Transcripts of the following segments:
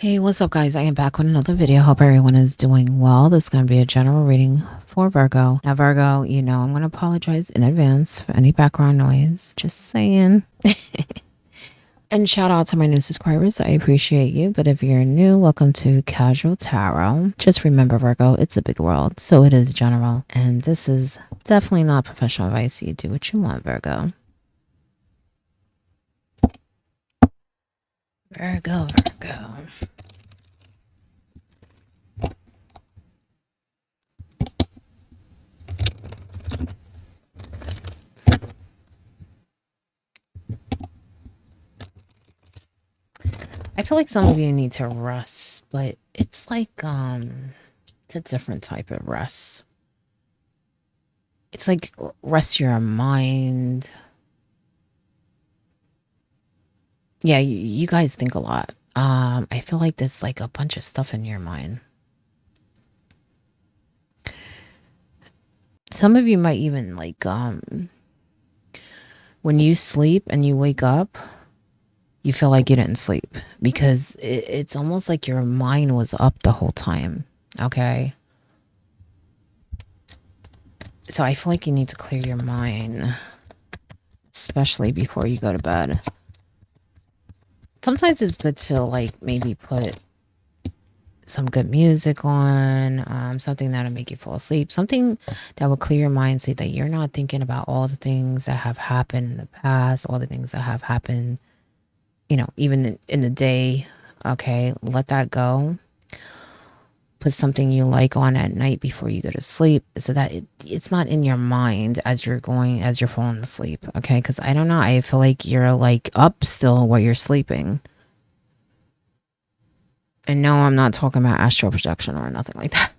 Hey, what's up, guys? I am back with another video. Hope everyone is doing well. This is going to be a general reading for Virgo. Now, Virgo, I'm going to apologize in advance for any background noise. Just saying. And shout out to my new subscribers. I appreciate you. But if you're new, welcome to Casual Tarot. Just remember, Virgo, it's a big world, so it is general. And this is definitely not professional advice. You do what you want, Virgo. Virgo. I feel like some of you need to rest, but it's like it's a different type of rest. It's like rest your mind. Yeah, you guys think a lot. I feel like there's like a bunch of stuff in your mind. Some of you might even like when you sleep and you wake up, you feel like you didn't sleep because it's almost like your mind was up the whole time. Okay. So I feel like you need to clear your mind, especially before you go to bed. Sometimes it's good to like maybe put some good music on, something that'll make you fall asleep, something that will clear your mind so that you're not thinking about all the things that have happened in the past, all the things that have happened, even in the day. Okay, let that go. Put something you like on at night before you go to sleep so that it's not in your mind as you're falling asleep. Okay, because I don't know, I feel like you're like up still while you're sleeping. And no, I'm not talking about astral projection or nothing like that.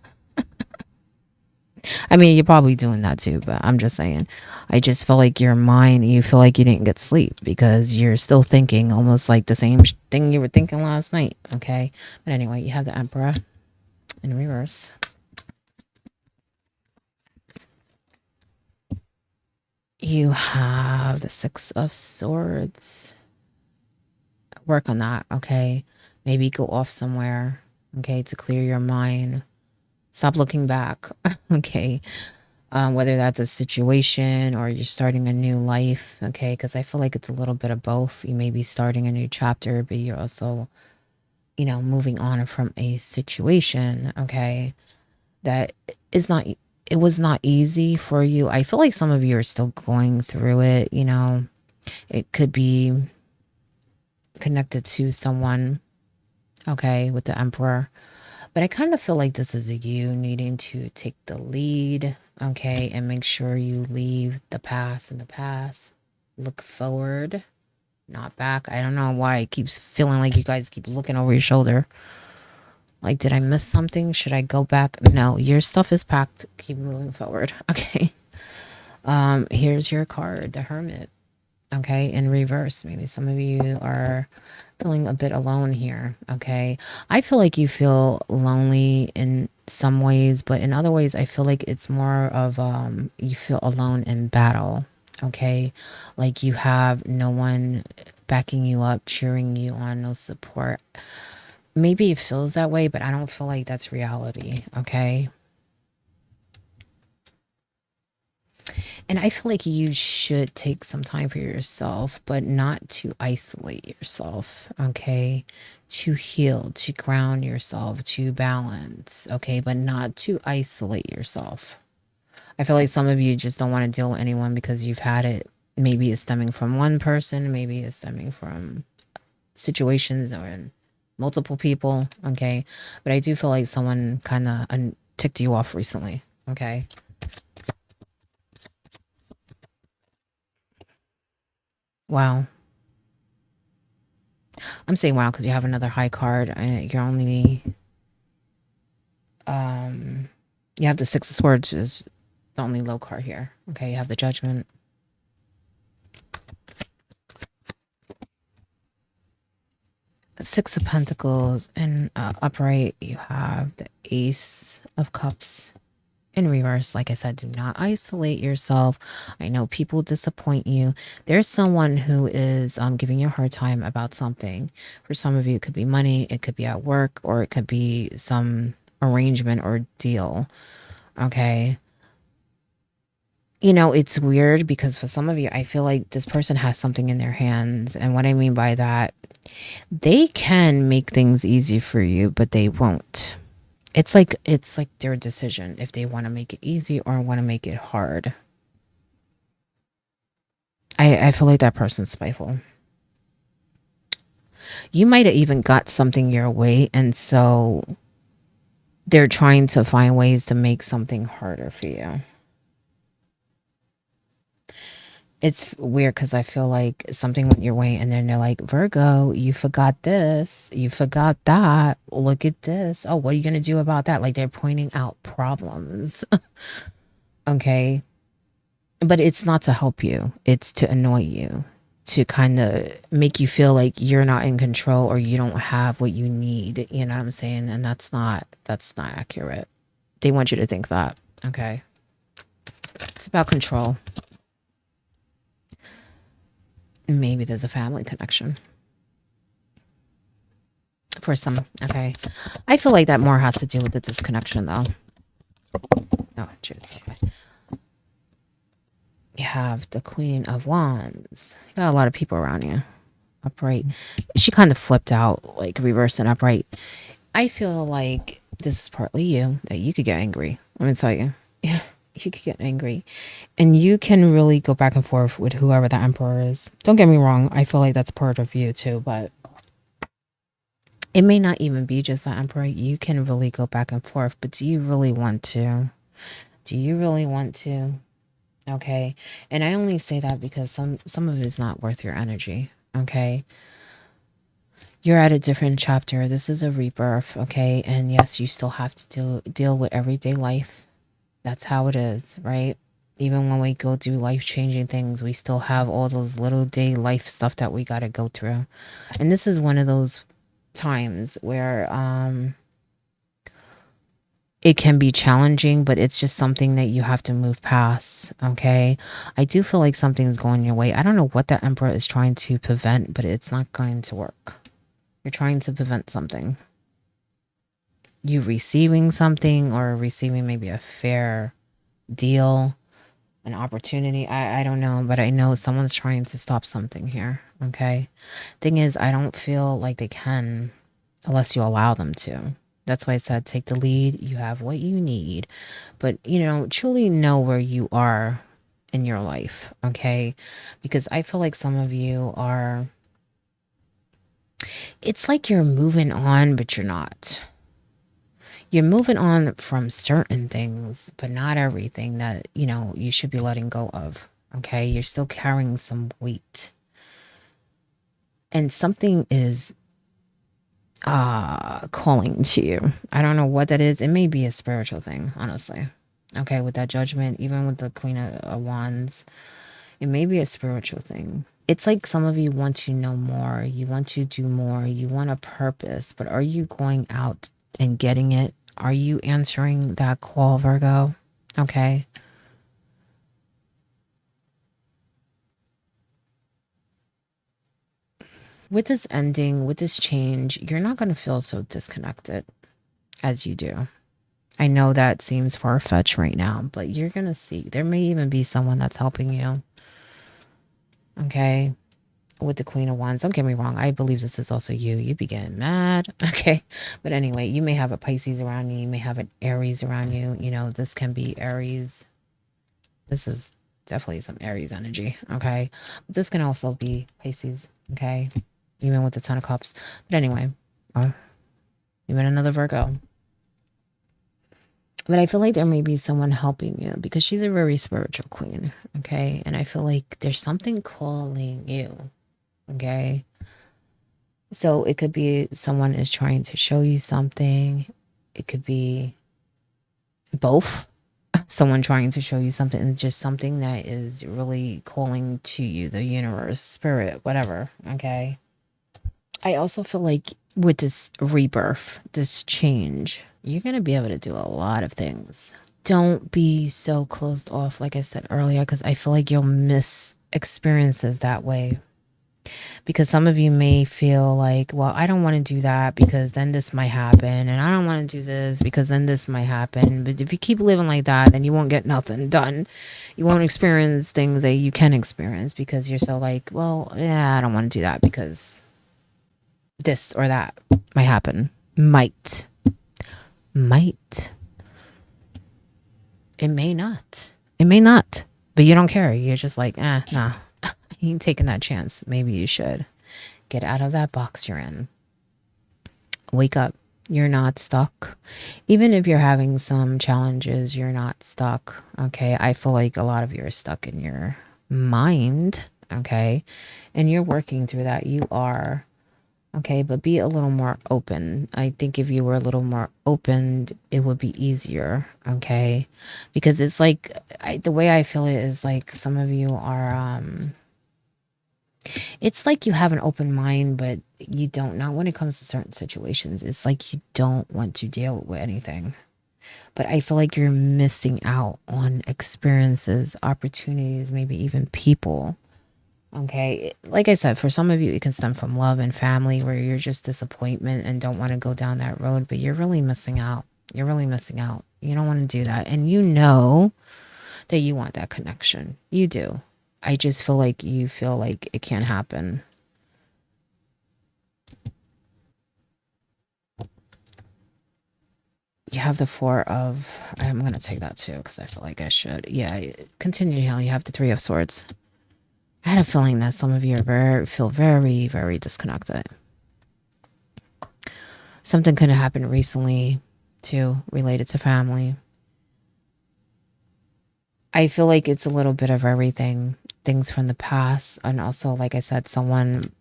I mean, you're probably doing that too, but I'm just saying, I just feel like your mind, you feel like you didn't get sleep because you're still thinking almost like the same thing you were thinking last night. Okay. But anyway, you have the Emperor in reverse. You have the Six of Swords. Work on that. Okay. Maybe go off somewhere. Okay. To clear your mind. Stop looking back. Okay. Whether that's a situation or you're starting a new life. Okay. Because I feel like it's a little bit of both. You may be starting a new chapter, but you're also, moving on from a situation. Okay. That is not, it was not easy for you. I feel like some of you are still going through it. It could be connected to someone. Okay. With the Emperor. But I kind of feel like this is you needing to take the lead, okay, and make sure you leave the past in the past. Look forward, not back. I don't know why it keeps feeling like you guys keep looking over your shoulder. Like, did I miss something? Should I go back? No, your stuff is packed. Keep moving forward, okay? Here's your card, the Hermit, okay, in reverse. Maybe some of you are feeling a bit alone here. Okay, I feel like you feel lonely in some ways, but in other ways I feel like it's more of you feel alone in battle. Okay, like you have no one backing you up, cheering you on, no support. Maybe it feels that way, but I don't feel like that's reality. Okay. And I feel like you should take some time for yourself, but not to isolate yourself, okay? To heal, to ground yourself, to balance, okay? But not to isolate yourself. I feel like some of you just don't want to deal with anyone because you've had it. Maybe it's stemming from one person, maybe it's stemming from situations or multiple people, okay? But I do feel like someone kind of ticked you off recently, okay? Wow. I'm saying wow because you have another high card and you're only you have the Six of Swords is the only low card here. Okay, you have the Judgment. Six of Pentacles and upright you have the Ace of Cups. In reverse, like I said, do not isolate yourself. I know people disappoint you. There's someone who is giving you a hard time about something. For some of you, it could be money, it could be at work, or it could be some arrangement or deal. Okay. You know, it's weird because for some of you, I feel like this person has something in their hands. And what I mean by that, they can make things easy for you, but they won't. It's like their decision if they want to make it easy or want to make it hard. I feel like that person's spiteful. You might have even got something your way, and so they're trying to find ways to make something harder for you. It's weird because I feel like something went your way, and then they're like, Virgo, you forgot this, you forgot that. Look at this. Oh, what are you going to do about that? Like they're pointing out problems. Okay. But it's not to help you, it's to annoy you, to kind of make you feel like you're not in control or you don't have what you need. You know what I'm saying? And that's not accurate. They want you to think that. Okay. It's about control. Maybe there's a family connection for some. Okay. I feel like that more has to do with the disconnection though. Oh, cheers. Okay. You have the Queen of Wands. You got a lot of people around you. Upright. She kind of flipped out, like reversed and upright. I feel like this is partly you, that you could get angry. Let me tell you. Yeah, you could get angry. And you can really go back and forth with whoever the emperor is. Don't get me wrong. I feel like that's part of you too, but it may not even be just the emperor. You can really go back and forth, but do you really want to? Do you really want to? Okay. And I only say that because some of it is not worth your energy. Okay. You're at a different chapter. This is a rebirth, okay? And yes, you still have to deal with everyday life. That's how it is, right? Even when we go through life-changing things, we still have all those little day life stuff that we got to go through. And this is one of those times where it can be challenging, but it's just something that you have to move past, okay? I do feel like something's going your way. I don't know what the emperor is trying to prevent, but it's not going to work. You're trying to prevent something. You receiving something or receiving maybe a fair deal, an opportunity. I don't know, but I know someone's trying to stop something here. Okay. Thing is, I don't feel like they can unless you allow them to. That's why I said take the lead. You have what you need, but truly know where you are in your life. Okay. Because I feel like some of you are, it's like you're moving on, but you're not. You're moving on from certain things, but not everything that, you should be letting go of. Okay. You're still carrying some weight. And something is calling to you. I don't know what that is. It may be a spiritual thing, honestly. Okay, with that judgment, even with the Queen of Wands, it may be a spiritual thing. It's like some of you want to know more, you want to do more, you want a purpose, but are you going out and getting it? Are you answering that call, Virgo? Okay. With this ending, with this change, you're not going to feel so disconnected as you do. I know that seems far-fetched right now, but you're going to see. There may even be someone that's helping you. Okay. With the Queen of Wands. Don't get me wrong. I believe this is also you. You be getting mad. Okay. But anyway, you may have a Pisces around you. You may have an Aries around you. This can be Aries. This is definitely some Aries energy. Okay. But this can also be Pisces. Okay. Even with the Ten of Cups. But anyway, even another Virgo. But I feel like there may be someone helping you because she's a very spiritual queen. Okay. And I feel like there's something calling you. Okay. So it could be someone is trying to show you something. It could be both. Someone trying to show you something and just something that is really calling to you, the universe, spirit, whatever. Okay. I also feel like with this rebirth, this change, you're going to be able to do a lot of things. don't be so closed off, like I said earlier, because I feel like you'll miss experiences that way. Because some of you may feel like, well, I don't want to do that because then this might happen. And I don't want to do this because then this might happen. But if you keep living like that, then you won't get nothing done. You won't experience things that you can experience because you're so like, well, yeah, I don't want to do that because this or that might happen. Might. It may not. It may not. But you don't care. You're just like, nah. You ain't taking that chance. Maybe you should. Get out of that box you're in. Wake up. You're not stuck. Even if you're having some challenges, you're not stuck. Okay. I feel like a lot of you are stuck in your mind. Okay. And you're working through that. You are. Okay. But be a little more open. I think if you were a little more open, it would be easier. Okay. Because it's like, the way I feel it is like some of you are, it's like you have an open mind, but you don't. Not when it comes to certain situations. It's like you don't want to deal with anything. But I feel like you're missing out on experiences, opportunities, maybe even people. Okay. Like I said, for some of you, it can stem from love and family where you're just disappointment and don't want to go down that road, but you're really missing out. You're really missing out. You don't want to do that. And you know that you want that connection. You do. I just feel like you feel like it can't happen. You have the four of, I'm going to take that too because I feel like I should. Yeah, continue to heal. You have the three of swords. I had a feeling that some of you feel very, very disconnected. Something could have happened recently too, related to family. I feel like it's a little bit of everything. Things from the past. And also, like I said, someone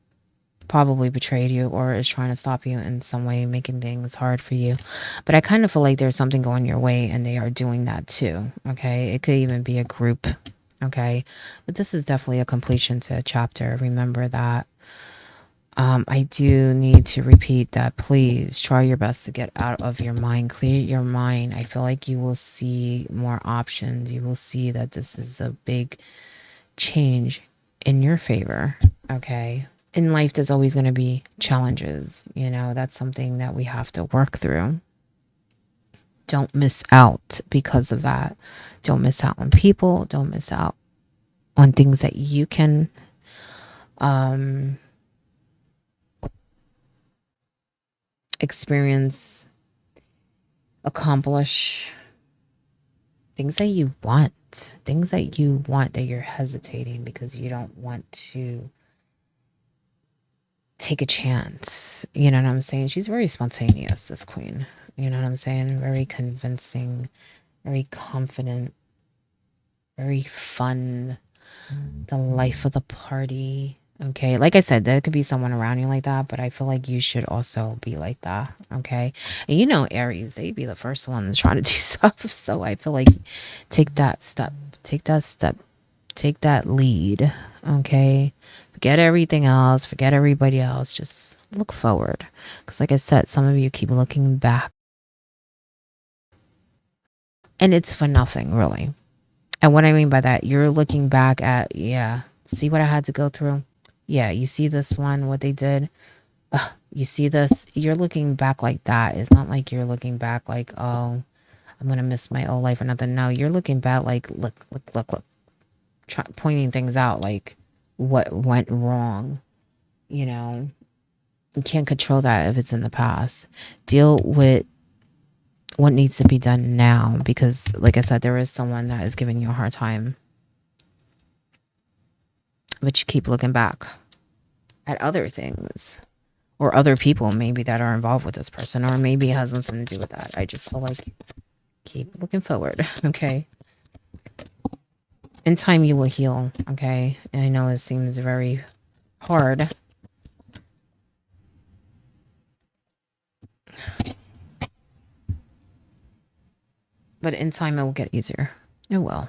probably betrayed you or is trying to stop you in some way, making things hard for you. But I kind of feel like there's something going your way and they are doing that too. Okay. It could even be a group. Okay. But this is definitely a completion to a chapter. Remember that. I do need to repeat that. Please try your best to get out of your mind, clear your mind. I feel like you will see more options. You will see that this is a big change in your favor. Okay. In life, there's always going to be challenges. You know, that's something that we have to work through. Don't miss out because of that. Don't miss out on people. Don't miss out on things that you can experience, accomplish, things that you want. Things that you want that you're hesitating because you don't want to take a chance. You know what I'm saying? She's very spontaneous, this queen. You know what I'm saying? Very convincing, very confident, very fun, the life of the party. Okay. Like I said, there could be someone around you like that, but I feel like you should also be like that. Okay. And you know, Aries, they be the first ones trying to do stuff. So I feel like take that step, take that lead. Okay. Forget everything else, forget everybody else. Just look forward. Because, like I said, some of you keep looking back. And it's for nothing, really. And what I mean by that, you're looking back at, yeah, see what I had to go through? Yeah, you see this one, what they did? You see this? You're looking back like that. It's not like you're looking back like, oh, I'm going to miss my old life or nothing. No, you're looking back like, look, pointing things out like what went wrong. You know, you can't control that if it's in the past. Deal with what needs to be done now because, like I said, there is someone that is giving you a hard time. But you keep looking back at other things or other people maybe that are involved with this person, or maybe it has nothing to do with that. I just feel like keep looking forward. Okay. In time, you will heal. Okay. And I know it seems very hard. But in time, it will get easier. It will.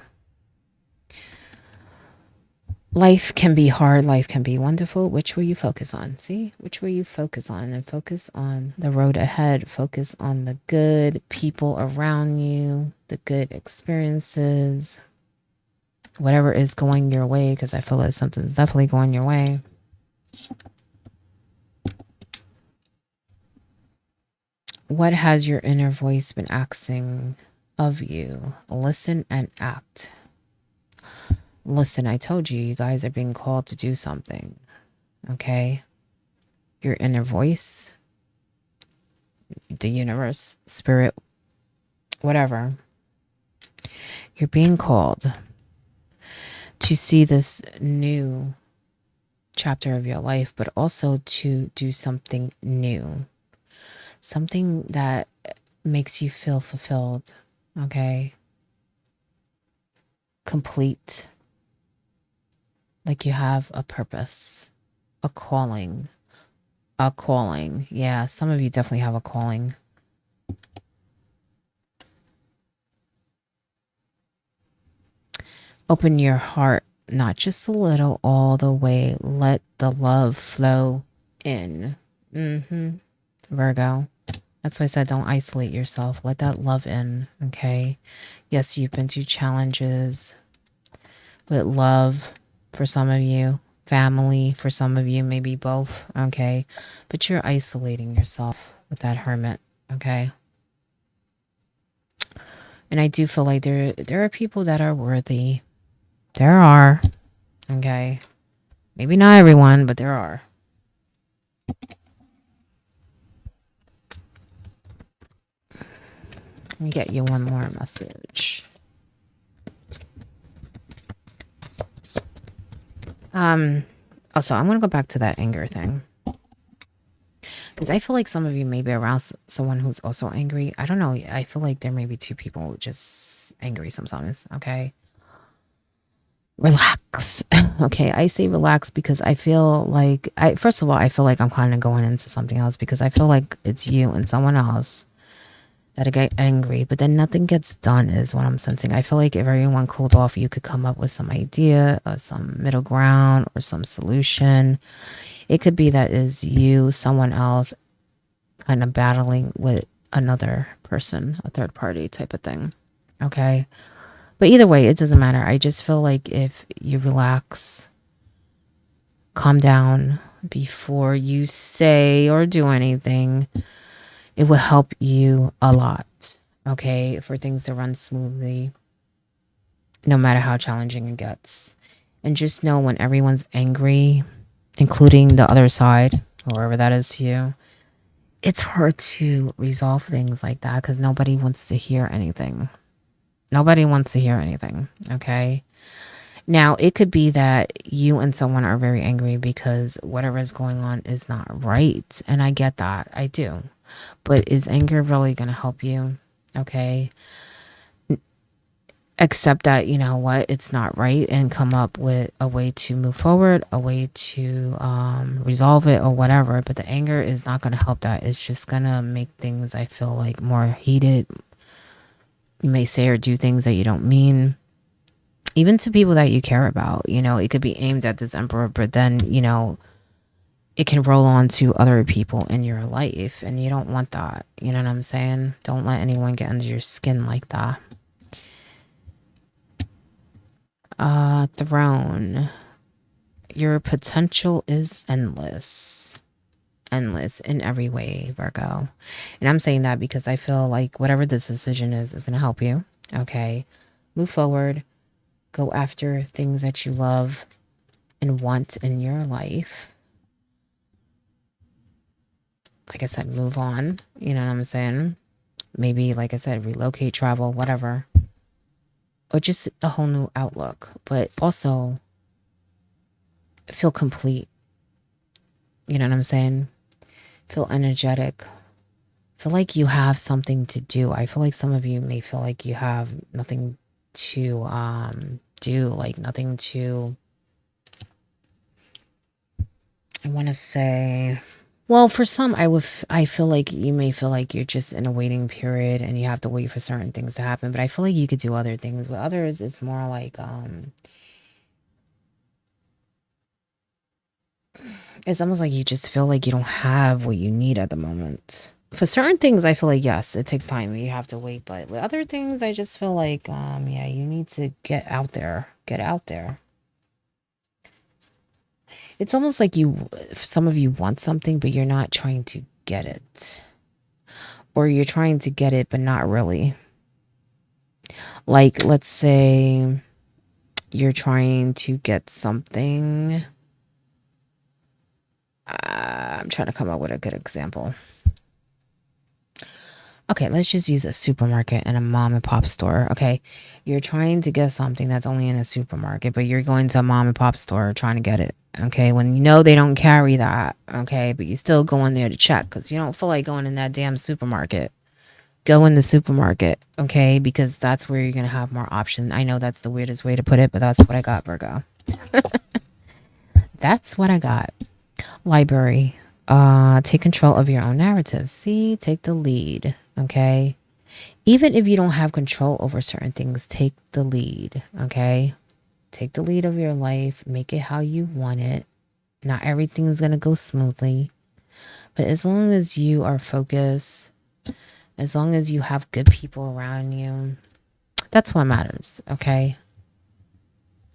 Life can be hard, life can be wonderful. Which will you focus on? See? Which will you focus on? And focus on the road ahead. Focus on the good people around you, the good experiences, whatever is going your way, because I feel like something's definitely going your way. What has your inner voice been asking of you? Listen and act. Listen, I told you, you guys are being called to do something. Okay? Your inner voice, the universe, spirit, whatever. You're being called to see this new chapter of your life, but also to do something new. Something that makes you feel fulfilled. Okay? Complete. Like you have a purpose, a calling. A calling. Yeah, some of you definitely have a calling. Open your heart, not just a little, all the way. Let the love flow in. Virgo. That's why I said don't isolate yourself. Let that love in, okay? Yes, you've been through challenges with love for some of you, family for some of you, maybe both, okay? But you're isolating yourself with that hermit, okay? And I do feel like there are people that are worthy. There are, okay? Maybe not everyone, but there are. Let me get you one more message. Also, I'm going to go back to that anger thing. Because I feel like some of you may be around someone who's also angry. I don't know. I feel like there may be two people just angry sometimes. Okay. Relax. Okay. I say relax because I feel like, first of all, I feel like I'm kind of going into something else because I feel like it's you and someone else that get angry, but then nothing gets done is what I'm sensing. I feel like if everyone cooled off, you could come up with some idea or some middle ground or some solution. It could be that is you, someone else kind of battling with another person, a third party type of thing. Okay. But either way, it doesn't matter. I just feel like if you relax, calm down before you say or do anything, it will help you a lot. Okay. For things to run smoothly, no matter how challenging it gets. And just know when everyone's angry, including the other side, whoever that is to you, it's hard to resolve things like that because nobody wants to hear anything. Nobody wants to hear anything. Okay. Now, it could be that you and someone are very angry because whatever is going on is not right. And I get that. I do. But is anger really going to help you? Okay. Accept that, you know what, it's not right and come up with a way to move forward, a way to resolve it or whatever. But the anger is not going to help that. It's just going to make things, I feel like, more heated. You may say or do things that you don't mean, even to people that you care about. You know, it could be aimed at this emperor, but then, you know, it can roll on to other people in your life. And you don't want that. You know what I'm saying? Don't let anyone get under your skin like that. Throne. Your potential is endless. Endless in every way, Virgo. And I'm saying that because I feel like whatever this decision is going to help you. Okay. Move forward. Go after things that you love and want in your life. Like I said, move on. You know what I'm saying? Maybe, like I said, relocate, travel, whatever. Or just a whole new outlook. But also feel complete. You know what I'm saying? Feel energetic. Feel like you have something to do. I feel like some of you may feel like you have nothing to do, like nothing to, I want to say, well, for some, I feel like you may feel like you're just in a waiting period and you have to wait for certain things to happen. But I feel like you could do other things. With others, it's more like It's almost like you just feel like you don't have what you need at the moment. For certain things, I feel like, yes, it takes time. You have to wait. But with other things, I just feel like, yeah, you need to get out there. Get out there. It's almost like some of you want something, but you're not trying to get it. Or you're trying to get it, but not really. Like, let's say you're trying to get something. I'm trying to come up with a good example. Okay, let's just use a supermarket and a mom and pop store. Okay, you're trying to get something that's only in a supermarket, but you're going to a mom and pop store trying to get it. Okay, when you know they don't carry that. Okay, but you still go in there to check because you don't feel like going in that damn supermarket. Go in the supermarket, okay, because that's where you're gonna have more options. I know that's the weirdest way to put it, but that's what I got, Virgo. That's what I got. Library. Take control of your own narrative. See, take the lead. Okay. Even if you don't have control over certain things, take the lead. Okay. Take the lead of your life. Make it how you want it. Not everything's gonna go smoothly. But as long as you are focused, as long as you have good people around you, that's what matters. Okay.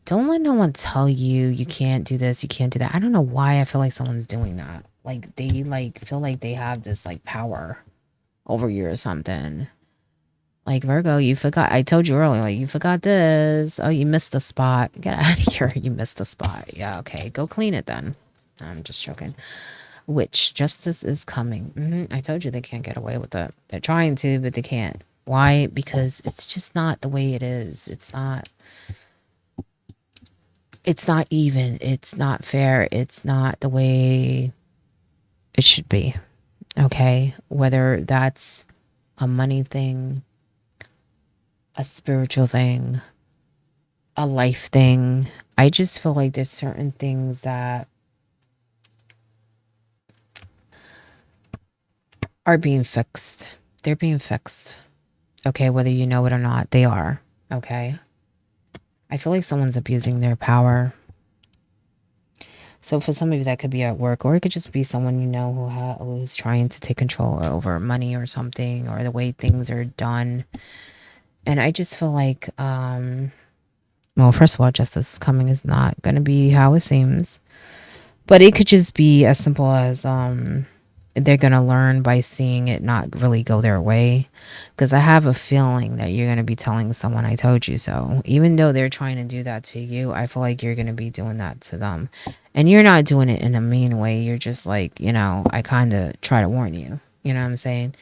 Don't let no one tell you you can't do this, you can't do that. I don't know why I feel like someone's doing that. Like they like feel like they have this like power over you or something. Like Virgo, you forgot. I told you earlier, like you forgot this. Oh, you missed a spot. Get out of here. You missed a spot. Yeah, okay. Go clean it then. I'm just joking. Which justice is coming. I told you they can't get away with it. They're trying to, but they can't. Why? Because it's just not the way it is. It's not even. It's not fair. It's not the way it should be. Okay. Whether that's a money thing, a spiritual thing, a life thing. I just feel like there's certain things that are being fixed. They're being fixed. Okay. Whether you know it or not, they are. Okay. I feel like someone's abusing their power. So for some of you, that could be at work, or it could just be someone you know who's trying to take control over money or something, or the way things are done. And I just feel like, well, first of all, justice is coming is not going to be how it seems, but it could just be as simple as they're going to learn by seeing it not really go their way. Because I have a feeling that you're going to be telling someone, I told you so. Even though they're trying to do that to you, I feel like you're going to be doing that to them. And you're not doing it in a mean way. You're just like, I kind of try to warn you. You know what I'm saying?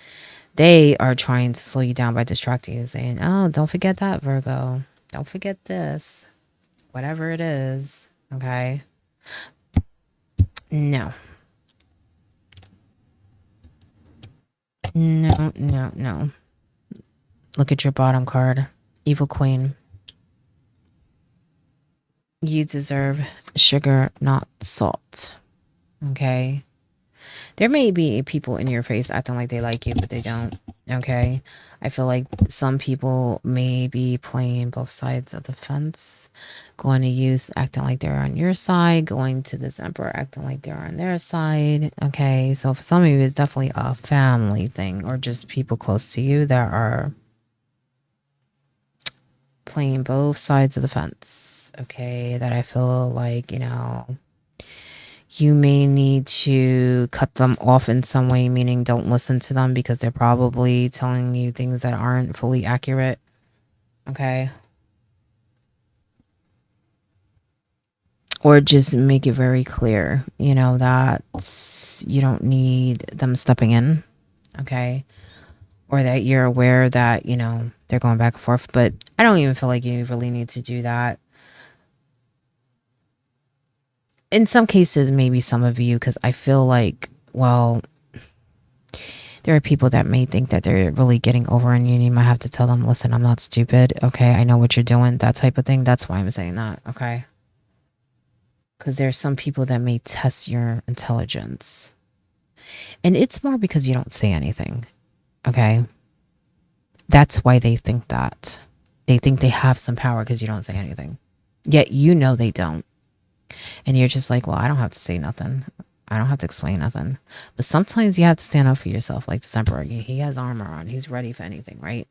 They are trying to slow you down by distracting you, saying, oh, don't forget that, Virgo. Don't forget this. Whatever it is. Okay? No. No, no, no. Look at your bottom card. Evil Queen. You deserve sugar, not salt. Okay? There may be people in your face acting like they like you, but they don't. Okay? I feel like some people may be playing both sides of the fence. Going to use acting like they're on your side. Going to this emperor acting like they're on their side. Okay? So for some of you, it's definitely a family thing. Or just people close to you that are playing both sides of the fence. Okay? That I feel like, you may need to cut them off in some way, meaning don't listen to them because they're probably telling you things that aren't fully accurate. Okay. Or just make it very clear, that you don't need them stepping in. Okay. Or that you're aware that, they're going back and forth. But I don't even feel like you really need to do that. In some cases, maybe some of you, because I feel like, well, there are people that may think that they're really getting over on you, and you might have to tell them, listen, I'm not stupid. Okay. I know what you're doing. That type of thing. That's why I'm saying that. Okay. Because there's some people that may test your intelligence. And it's more because you don't say anything. Okay. That's why they think that. They think they have some power because you don't say anything. Yet they don't. And you're just like, well, I don't have to say nothing. I don't have to explain nothing. But sometimes you have to stand up for yourself. Like December, he has armor on. He's ready for anything, right?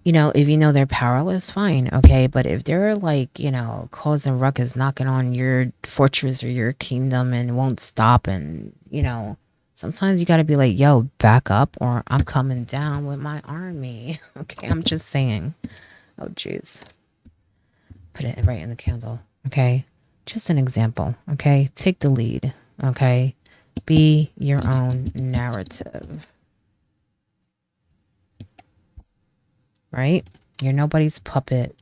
You know, if you know they're powerless, fine, okay. But if they're like, you know, causing ruckus, knocking on your fortress or your kingdom and won't stop, and you know, sometimes you got to be like, yo, back up, or I'm coming down with my army. Okay, I'm just saying. Oh, jeez. Put it right in the candle, okay? Just an example, okay? Take the lead, okay? Be your own narrative, right? You're nobody's puppet.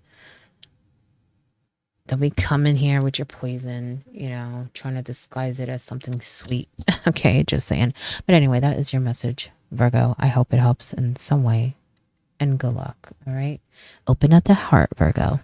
Don't be coming here with your poison, you know, trying to disguise it as something sweet. Okay, just saying. But anyway, that is your message, Virgo. I hope it helps in some way. And good luck, all right? Open up the heart, Virgo.